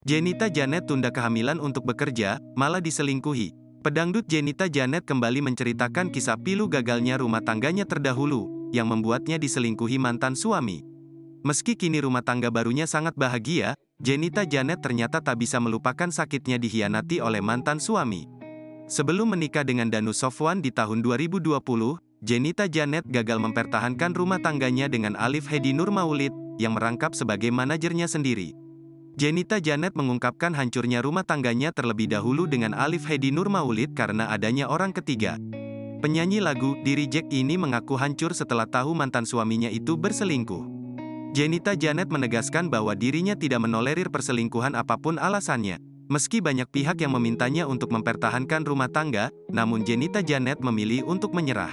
Jenita Janet tunda kehamilan untuk bekerja, malah diselingkuhi. Pedangdut Jenita Janet kembali menceritakan kisah pilu gagalnya rumah tangganya terdahulu, yang membuatnya diselingkuhi mantan suami. Meski kini rumah tangga barunya sangat bahagia, Jenita Janet ternyata tak bisa melupakan sakitnya dikhianati oleh mantan suami. Sebelum menikah dengan Danu Sofwan di tahun 2020, Jenita Janet gagal mempertahankan rumah tangganya dengan Alif Hedi Nurmaulid, yang merangkap sebagai manajernya sendiri. Jenita Janet mengungkapkan hancurnya rumah tangganya terlebih dahulu dengan Alif Hedi Nurmaulid karena adanya orang ketiga. Penyanyi lagu "Di Reject" ini mengaku hancur setelah tahu mantan suaminya itu berselingkuh. Jenita Janet menegaskan bahwa dirinya tidak menolerir perselingkuhan apapun alasannya. Meski banyak pihak yang memintanya untuk mempertahankan rumah tangga, namun Jenita Janet memilih untuk menyerah.